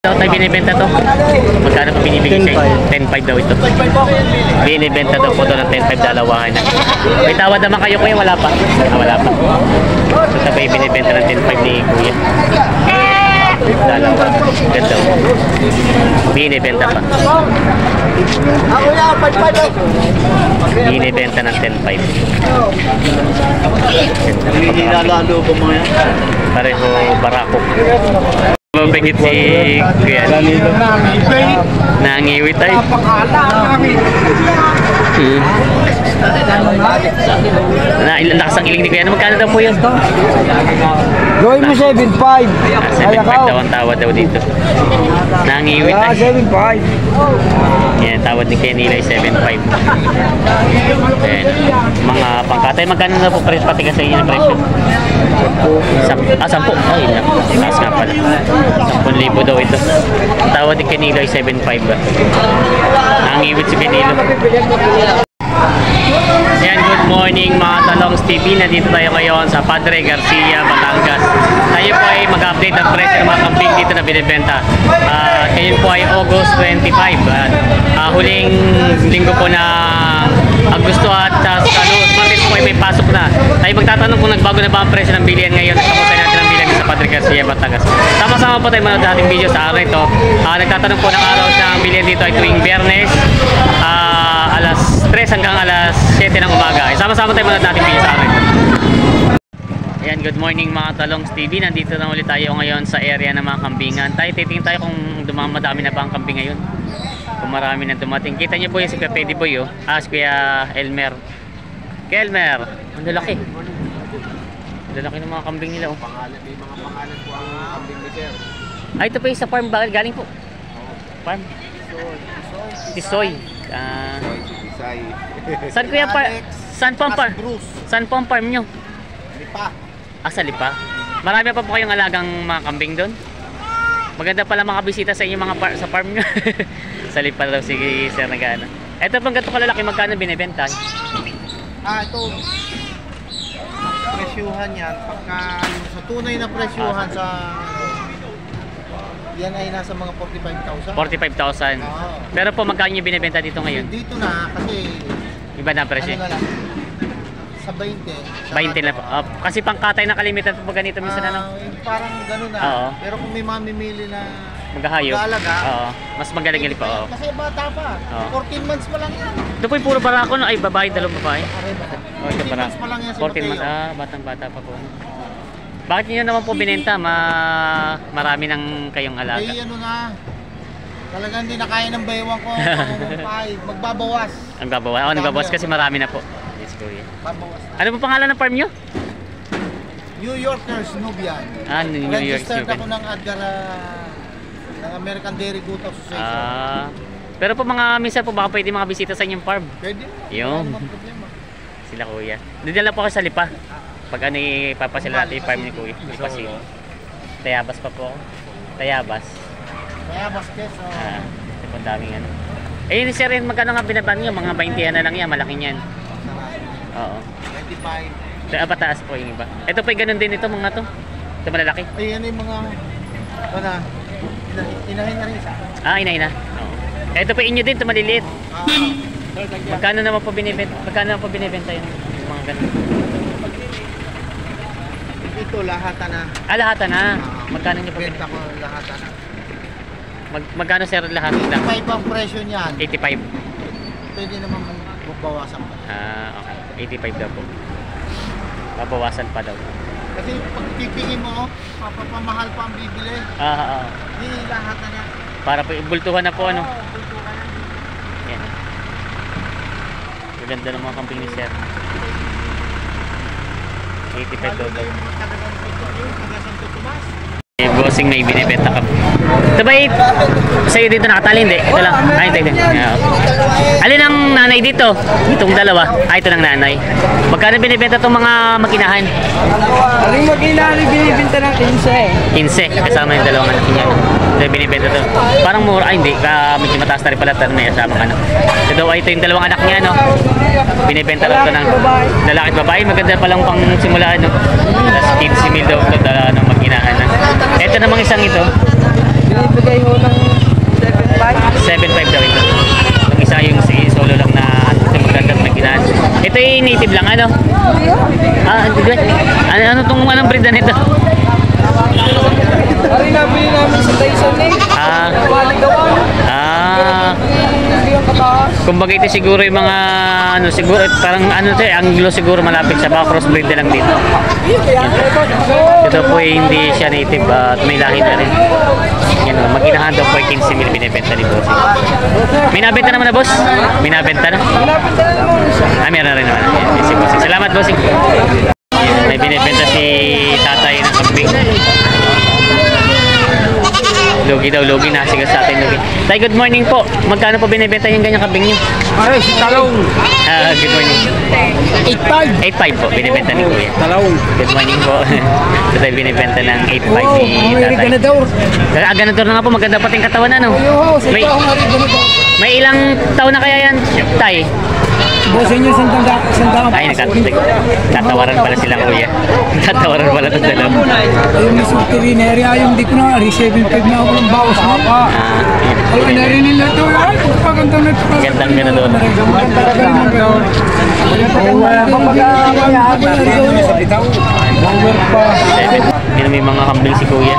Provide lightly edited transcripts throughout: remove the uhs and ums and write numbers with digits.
Daw tayo binibenta to. Magkano pa binibigay sa'yo? 10.5 daw ito. Binibenta daw po to ng 10.5 dalawahan na. May tawad naman kayo kuya, wala pa. Wala pa. So ito pa yung binibenta ng 10.5 ni kuya. Dalawa. Ganda. Binibenta pa. Binibenta ng 10.5. Hindi nalalo po mga yan. Pareho barako. Mabigit si Kuya nangiwit tayo. Lakas ang iling ni Kuya. Magkano daw po yun? Gawin mo 7.5. 7.5 daw ang tawad daw dito. Nangiwit tayo. 7.5. Yan, tawad ni Kuya Nila ay 7.5. Ayan. Mga pangkatay, magkano na po presyo pati kasi yun ang presyo? 10. Ay, taas nga pala. 10,000 daw ito. Tawad ni Canilo ay 7.5 ba? Nangiwit si Canilo. Yan, good morning mga Talongs TV. Nandito tayo ngayon sa Padre Garcia, Batangas. Tayo po ay mag-update ng presyo ng mga kambing dito na binibenta. Ngayon po ay August 25. Huling linggo po na Agosto at Martes po ay may pasok na. Tayo magtatanong kung nagbago na ba ang presyo ng bilihan ngayon at kamusta natin ang bilihan sa Padre Garcia, Batangas. Sama-sama po tayo manood ating video sa araw ito. Nagtatanong po ng araw ng bilihan dito ay tuwing Biyernes, alas 3 hanggang alas 7 ng umaga. Sama-sama tayo manood ating video sa araw ito. Ayan, good morning mga Talongs TV. Nandito na ulit tayo ngayon sa area ng mga kambingan. Titingin tayo kung madami na ba ang kambing ngayon. Kung marami na dumating. Kita niyo po yung si Kuya Pedi Boy, oh. Si Kuya Elmer. Kuya Elmer, ang lalaki. Ang lalaki ng mga kambing nila, oh. May mga pangalan po ang kambing ni Sir. Ito pa yung sa farm. Bakit galing po? Farm? Tisoy. Saan Kuya Saan po ang farm? Saan po ang farm nyo? Lipa. Sa Lipa. Marami pa po kayong alagang mga kambing doon? Maganda pala mga bisita sa inyo mga sa farm nyo. Sa Lipa daw si Sir nagana. Ito pang gato kalalaki, magkano binibenta? Ito. Presyuhan yan. Pagka sa tunay na presyuhan sa yan ay nasa mga 45,000. 45,000. Pero po magkano yung binibenta dito ngayon? Dito na kasi iba na presyo. Ano na lang, sa 20. 20 lang po. Kasi pangkatay na kalimitan po ganito minsan ano. Parang gano'n na. Oo. Pero kung may mamimili na maghahayop. mag-aalaga. Oo. Mas magaling po. Oo. Kasi bata pa. Oo. 14 months pa lang yan. Ito po yung puro barako no? Ay babae, dalawang babae. Oh, Ito 14 months pa lang yan si 14 months. Batang bata pa po. Bakit niyo naman po binenta? Marami nang kayong alaga. Ay ano na. Talagang hindi na kaya ng baywang ko. Magbabawas. Ang babawas. Ako nagbabawas kasi marami na po. Yes, kuya. Babawas. Ano po pangalan ng farm nyo? New Yorkers Nubian. New York. Registered ako ng ADGAR ng American Dairy Goat Association. Pero po mga minsan po baka pwede mga bisita sa inyong farm. Pwede. Yun. Wala namang problema. Sila kuya. Doon lang po ako sa Lipa. Pag ano ipapasila natin yung farm ni kuya. Lipa City. Tayabas pa po ako. Tayabas. Tayabas keso. Ito po daming ano. Yun sir, magkano nga binaban nyo? Mga 20 na lang yan. Malaki niyan. Oo. 25. Pataas po yung iba. Ito po yung ganun din ito mga to. Ito malalaki. Ay ano yung mga inahin na rin isa. Ina. Oo. Ito po inyo din, ito maliliit. Magkano naman po binibenta? Magkano naman po binibenta yun? Mga ganun. Ito lahatan na. Lahatan na. Magkano nyo po? Benta ko lahatan na. Magkano sir lahat? 85 ang presyo niyan. 85. Pwede naman magbawasan pa. Okay. 85 daw po. Babawasan pa daw. Kasi pag pipingin mo, papapamahal pa ang bibili. Hindi lahatan na. Para po ibultuhan na po ano. Bultuhan na. Yan. Maganda ng mga kambing ni sir. 85 daw daw. Bossing may binibenta ka. Ito ba sa'yo dito nakatali? Hindi. Ito lang. Ito. Alin ang nanay dito? Itong dalawa. Ito ng nanay. Magkano binibenta itong mga makinahan? Aling makinahan binibenta ng 15. Kasama yung dalawang anak niya. Ito binibenta ito. Parang mura. Hindi. Medyo mataas na rin pala. May kasama ka na. Ito yung dalawang anak niya. No? Binibenta lang ito ng lalaki at babae. Maganda palang pang simula. No? Tapos 15,000 daw ito makinahan. Ito namang isang ito. Binibigay ho ng 7.5. 7.5 daw ito. Yung isa yung solo lang na maganda at magkinaan. Ito yung native lang, ano? Ano itong anong breed na nito? Ari nabili namin sa Tyson eh. Waligawan. Hindi yung kataas. Kumbaga ito siguro yung mga ano siguro parang ano to Anglo siguro malapit sa mga crossbreed na lang dito. Ito po hindi siya native at may lahi na rin. Yan o, mag-inahan daw po 15,000 binibenta ni Bossing. May nabenta naman na boss? May nabenta na? Pinapinta na naman siya. Meron rin naman. Yan, si Bossing. Salamat Bossing. Yan, may binibenta si tatay ng kambing. Logi daw, logi na. Sigas sa atin, logi. Tay, good morning po. Magkano po binibenta yung ganyang kambing niyo? Ay, si Talong. Good morning. 8.5. 8.5 po, binibenta ni Kuya. Talong. Good morning po. Ito tayo binibenta ng 8.5 ni tatay. ganador. Ganador na nga po, maganda pati yung katawan ano. Yo, sa May, ito ako ganador. may ilang taon na kaya yan, Tay? Bosin nyo sandang. Ay, tatawaran pala sila Kuya. Tatawaran pala ito dalawa. Ayun na sa veterinary, ayun di ko na, 7.5 na ako ng bawas mo pa. Ay, narinig nila ito, ay, pagkanta na ito. Gandang ganador. Yan may mga kambing si Kuya.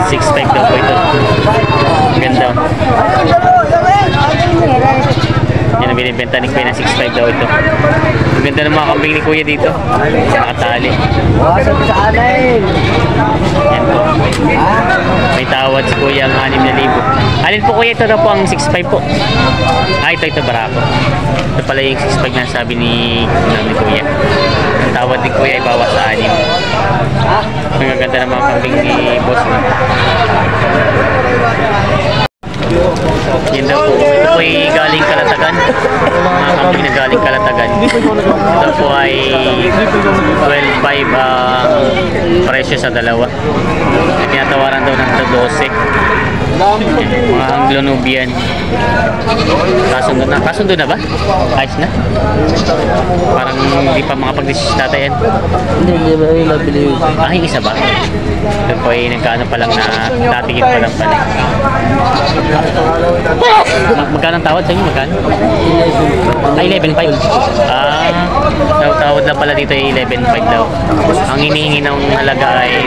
6.5 daw po ito. Ganda. Yan ang binibenta ni Kuya na 6.5 daw ito. Ang ganda ng mga kambing ni Kuya dito. Nakatali. Yan po. May tawad si Kuya ang 6,000. Alin po Kuya, ito daw po ang 6.5 po. Ito barako. Ito pala yung 6.5 na sabi ni Kuya. Ang tawad ni Kuya ay bawas sa 6. Ang ganda ng mga kambing ni Boss. Yan daw po. Ito po ay galing Kalatagan. Mga kambing na galing Kalatagan. Ito po ay 12.5 ang presyo sa dalawa. Tinatawaran daw ng 12. Mga Anglo Nubian. Kasundo na ba? Ayos na? Parang hindi pa makapag-decision data yan. Hindi ba yung nabili yun? Yung isa ba? Ito po ay nagkaano pa lang na datigin pa lang pala. Magkano ang tawad sa inyo? Magkano? 11.5. Tawad lang pala dito ay 11.5 daw. Ang hinihingi ng halaga ay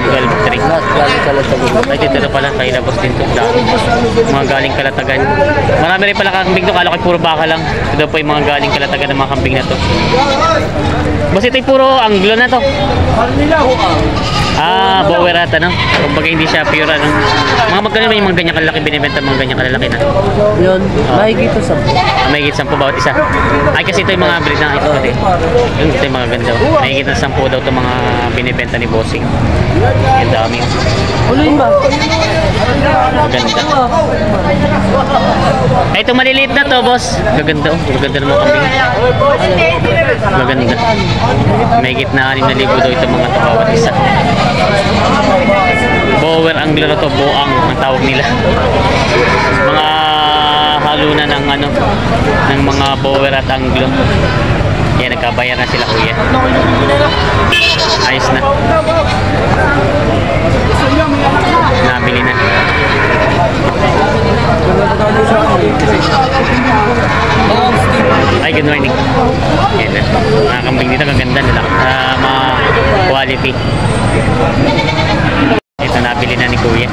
12.3. Ay dito na pala kay Labos din ito. Mga galing Kalatagan. Marami rin pala kambing doon. Kala ko puro baka lang. Ito po yung mga galing Kalatagan ng mga kambing na to. Basta ito puro Anglo na to. Bower ata no? Kumbaga hindi siya pure ano. Mga magkano may mga ganyan kalaki binibenta, mga ganyan kalalaki na. Yun, mahigit sa 10. Mahigit 10 bawat isa. Ay kasi ito yung mga breed na ito pati. Ito yung mga ganda. Mahigit na 10 daw itong mga binibenta ni Bossing. Yung dami. Ano yun ba? Maganda. Ay itong maliliit na to boss. Gaganda oh. Gaganda ng mga kambing. Maganda. Mahigit na 6,000 daw itong mga ito bawat isa. Bower Anglo na to, boang ang tawag nila. Mga halunan ng ano ng mga Bower at Anglo. Yan, nagkabayan na sila Kuya. Ayos na. Nabili na. Ay, good morning. Yan na. Mga kambing dito, kaganda nila. Mga quality. Ito, nabili na ni Kuya.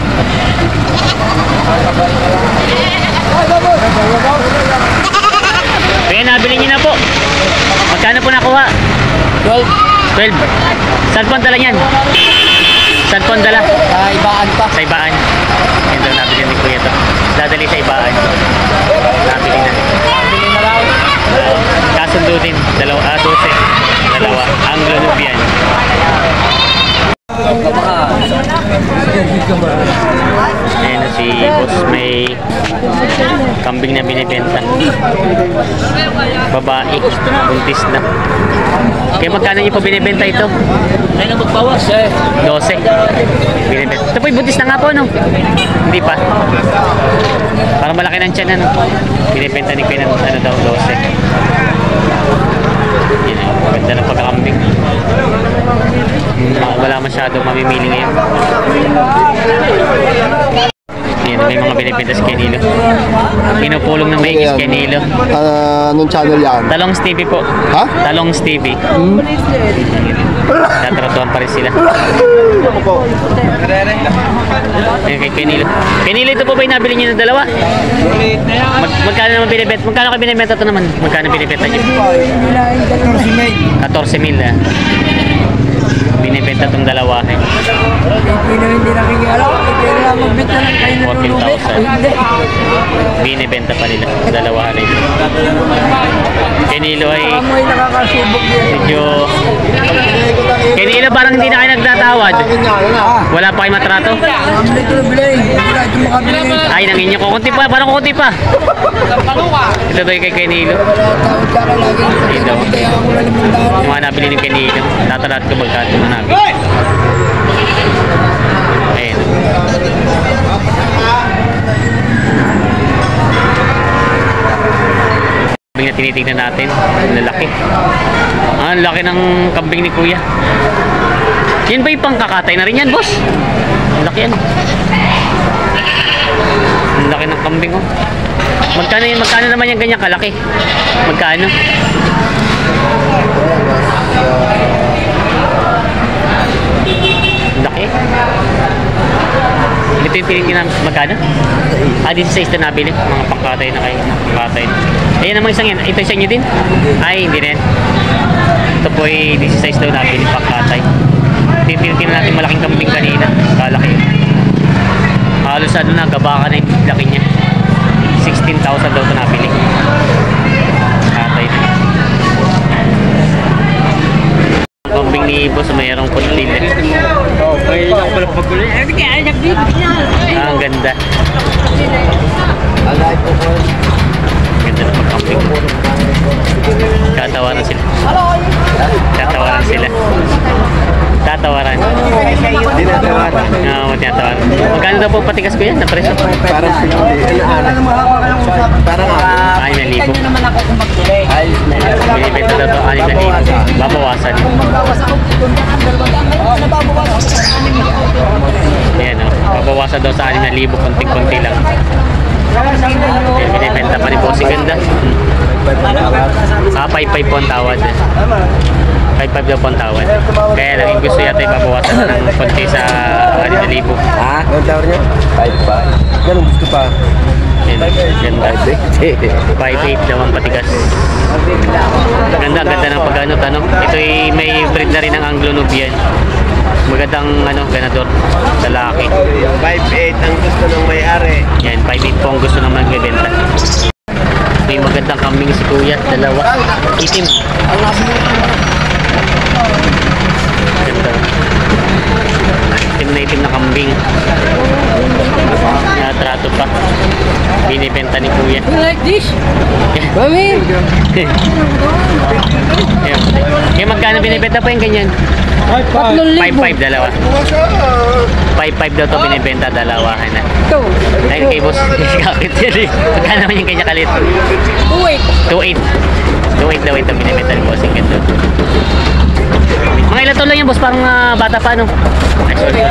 Kuya, nabili niyo na po. Magkano po nakuha? 12. Saan po ang dala niyan? Saan po ang dala? Sa ibaan pa. Sa ibaan. Yan daw, nabili ni Kuya to. Dadali sa ibaan. Nabili na. Nabili na raw. Kasundo din. 12. Dalawa. Anglo Nubian. Ayan na si boss, may kambing na binibenta. Babae, buntis na. Kaya magkano niyo po binibenta ito? Ay na magbawas eh. 12. Binibenta. Ito po yung buntis na nga po, no? Hindi pa. Parang malaki ng tiyan, ano? Binibenta ni Kuya ng ano daw, 12. Yan, maganda ng pagkakambing. Wala masyadong mamimili ngayon. Ayan, may mga binibenta sa Kenilo. Pinupulong ng maigis Kenilo. Anong channel yan? Talong Stevie po. Ha? Talong Stevie. Tatratuhan pa rin sila. Ayan kay Kenilo. Kenilo, ito po ba yung nabili nyo ng dalawa? Magkano naman binibenta? Magkano ka binibenta ito naman? Magkano binibenta nyo? 14,000 ah. Binibenta itong dalawa eh. Hindi nakikialam. Hindi na magbita ng kayo ng lubid. 14,000. Binibenta pa nila. Dalawa na ito. Kenilo ay Amoy nakakasubok din. medyo... Kenilo parang hindi na kayo nagtatawad. Wala pa kayo matrato? Amli ito na bilay. Wala ito makabili. Ay, nang inyo. Kukunti pa. Parang kukunti pa. Ito to yung kay Kenilo. Tawad ka na lagi. Ito. Kaya ako wala limang daan. Yung mga nabili ng Kenilo. Tatalat ko magkano mga nabili. Ayun. Kambing na tinitignan natin. Ang lalaki. Ang laki ng kambing ni Kuya. Yan ba yung pangkakatay na rin yan, boss? Ang laki yan. Ang laki ng kambing, oh. Magkano naman yung ganyan kalaki? Magkano? Laki. Ito yung tinitingnan. Magkano? 16 na nabili. Mga pangkatay na kayo. Pangkatay. Ayan naman isang yan. Ito isa nyo din? Ay, hindi rin. Ito po ay 16 daw nabili. Pangkatay. Tinitingnan natin malaking kambing kanina. Kalaki. Halos ano na, gabaka na yung laki niya. 16,000 daw ito nabili. Pangkatay na. Kambing ni Boss mayroong putil eh. Ang ganda. Ganda ng pagkambing. Tatawaran sila. Tatawaran sila. Tatawaran. Oo, tinatawaran. Magkano daw po patigas ko yan na presyo? Parang Ay, 9,000. Binibenta daw ito 6,000. Babawasan. Ayan o. Babawasan daw sa 6,000. Konting-konti lang. Ayan, binibenta pa ni Bossing. Ganda. 5,500 po ang tawad. 5,500 daw po ang tawad. Kaya lang yung gusto yata ibabawasan ng konti sa 6,000. Ha? Anong tawar niyo? 5,500. Ganun gusto pa. Ganda. 5,800 daw ang patigas. Ganda ng pag-ano tanong. Ito'y may breed na rin ng Anglo-Nubian. Magandang ganador. Lalaki. 5,800 ang gusto ng may-ari. Yan, 5,800 po ang gusto ng magbebenta. May magandang kambing si Kuya. Dalawa. Itim. Ganda. Itim na kambing. Natrato pa. Binibenta ni Kuya. You like this? Mami? Kaya magkano binibenta pa yung ganyan? 5,500 dalawa. 5,500 daw to binibenta dalawahan na. Ito. Dahil kay boss, kapit yan eh. Magkano naman yung kanya kalit? 2,800. 2,800 daw ito binibenta ni boss. Yung ganito. Mga ilan taon lang yan boss? Parang bata pa no? Ay, sorry.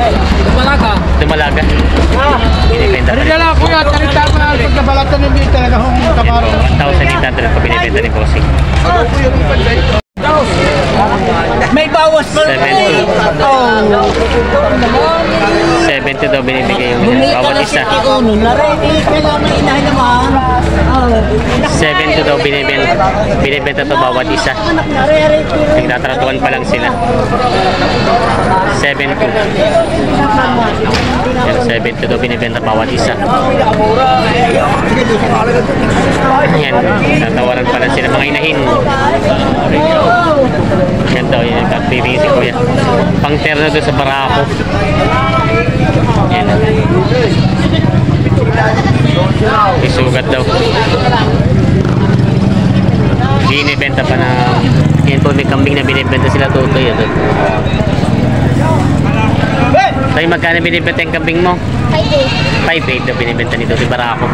Malaga. Dumalaga. Binibenta pa rin. Kaya lang kuya, talita pa na pagkabalatan ng dito talaga kung kaparo. 1,800 pa binibenta ni bossing. May bawas pa 7,200. 7,200 daw binibigay yung bawat isa. 7,200 daw binibenta to bawat isa. Nagtatratuan pa lang sila. 7,200. 7,200 daw binibenta bawat isa. Ayan, tatawaran pa lang sila mga inahin. Yan daw yung pagpili si Kuya. Pang terno doon sa Barako. Yan. Isugat daw. Binibenta pa na. Yan po may kambing na binibenta sila tutoy. Tayo, magkano binibenta yung kambing mo? 5.8 daw binibenta nito si Barako.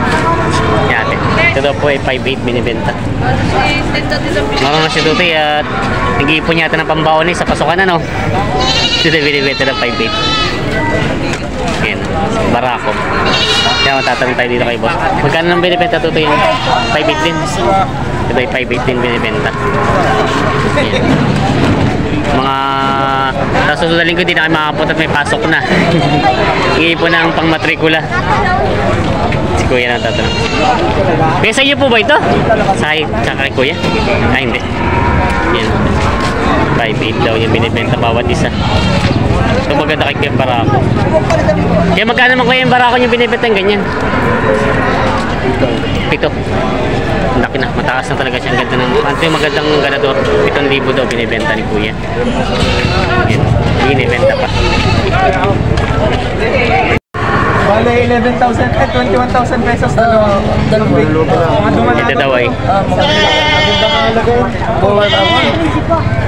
Yan. Ito daw po ay 5.8 binibenta. Marunong si Tutoy at nag-iipon yata ng pambaon sa pasukan ano. Ito binibenta ng 5.8. Yan. Barako. Kaya matatanong tayo dito kay boss. Magkano nang binibenta Tutoy yung 5.8 din? Ito ay 5.8 din binibenta. Yan. Mga susunod na linggo din na kayo makapunta at may pasok na. Iipon ng pang matrikula. Si Kuya na tatanong. Kaya sa iyo po ba ito? Sa kay Kuya? Ay hindi. Yan. 5.8 daw yung binibenta bawat isa. Ito maganda kay Kuya Barako. Kaya magkano naman Kuya yung Barako yung binibenta yung ganyan? 7. Laki na, mataas na talaga siya. Ang ganda ng, ano yung magandang ganador? 7,000 daw binibenta ni Kuya. Yan, binibenta pa. Bale, 11,000 at 21,000 pesos na Ito daw ay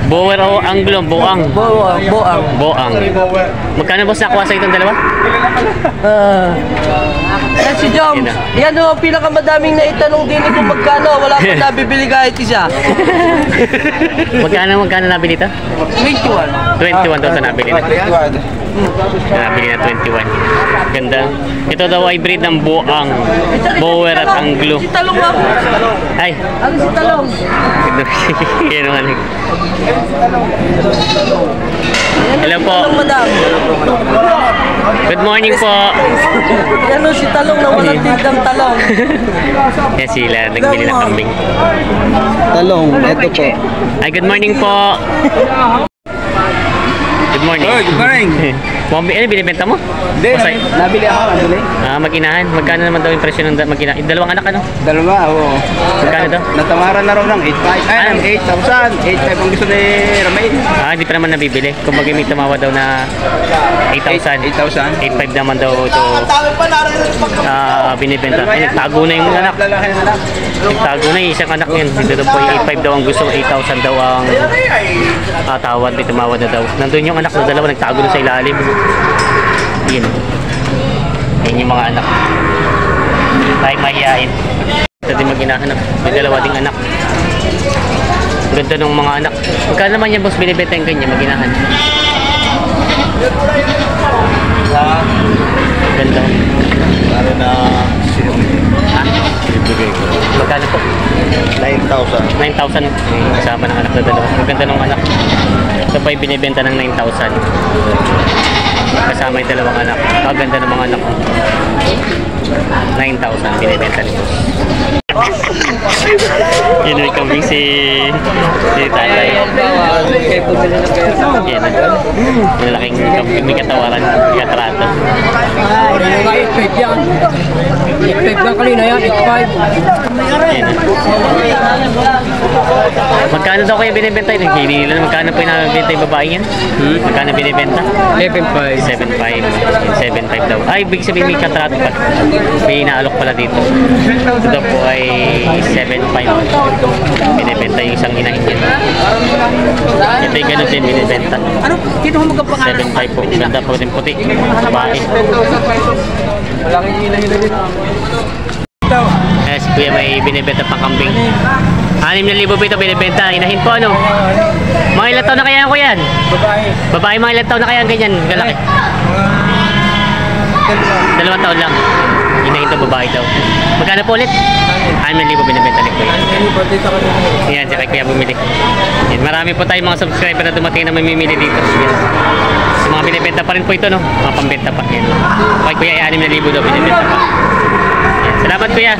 Bower o Anglo, Boang. Boang. Magkano boss nakuha sa itong dalawa? Yan si Joms. Yan o, pinakamadaming naitanong din kung magkano. Wala pa nabibili kahit isa. Magkano nabili ito? 21. 21 daw sa nabili na. Nabili na 21. Ganda. Ito daw ay breed ng Boang. Bower at Anglo. Si Talong ako. Ay. Ano si Talong? Yan ang ano. Hello po. Talong, madam. Good morning po. Yan o, si Talong na walang tigdang talong. Yan sila, nagbili ng kambing. Talong, eto po. Ay, good morning po. Good morning. Oh, good morning. Ano binibenta mo? Hindi, Masay. nabili ako, nabili. Maginahan. Magkano naman daw yung presyo ng maginahan? Dalawang anak ano? Dalawa, oo. Magkano daw? Natamaran na raw ng 8,500. Ay, ng 8,000. 8,500 ang gusto ni Ramay. Hindi pa naman nabibili. Kung bagay may tumawa daw na 8,000. 8,000. 8,500 naman daw ito binibenta. Ay, nagtago na yung anak. Lalaki ng anak. Nagtago na yung isang anak yun. Dito daw po yung 8,500 daw ang gusto. 8,000 daw ang tawad. May tumawad na daw. Nandun yung anak na dalawa. Nagtago na sa ilalim. Yun. Yan yung mga anak. Tayo mahihain. Ito din maginahanap. May dalawa ding anak. Ganda ng mga anak. Magkano naman yan boss binibenta yung ganyan maginahan? Ganda. Para na sinibigay ko. Magkano po? 9,000. 9,000. Kasama ng anak na dalawa. Maganda ng anak. Ito pa yung binibenta ng 9,000. Kasama yung dalawang anak. Kaganda ng mga anak. 9,000 binibenta nito. Yun may kambing si tatay. Yan. Yung laking kambing may katawaran. Katrato. Mga 8.5 yan. 8.5 lang kanina yan, 8.5. Yan. Magkano daw kayo binibenta yun? Hindi nila magkano po yung nabibenta yung babae yan? Magkano binibenta? 7.5. 7.5. 7.5 daw. Ay, big sabihin may katrato pa. May inaalok pala dito. Ito po ay 7.5. Binibenta yung isang inahin yan. Ito yung ganun din binibenta. Ano? Dito mo magkapangalan? 7.5 po. Ganda po din puti. Babae. Si Kuya may binibenta pang kambing. 6,000 po ito binibenta. Inahin po ano? Mga ilang taon na kaya ko yan? Babae mga ilang taon na kaya ganyan? Galaki. 2 taon lang. Inahin to babae daw. Magkano po ulit? 6,000 binibenta ni Kuya. Yan, si Kuya bumili. Yan, marami po tayong mga subscriber na dumating na mamimili dito. Yan. So, mga binibenta pa rin po ito, no? Mga pambenta pa. Yan. Kay Kuya ay 6,000 daw binibenta pa. Yan. Salamat Kuya.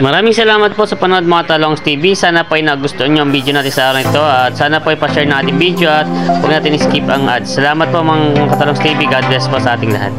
Maraming salamat po sa panood mga Talongs TV. Sana po ay nagustuhan nyo ang video natin sa araw ito. At sana po ay pa-share na ating video at huwag natin skip ang ads. Salamat po mga Talongs TV. God bless po sa ating lahat.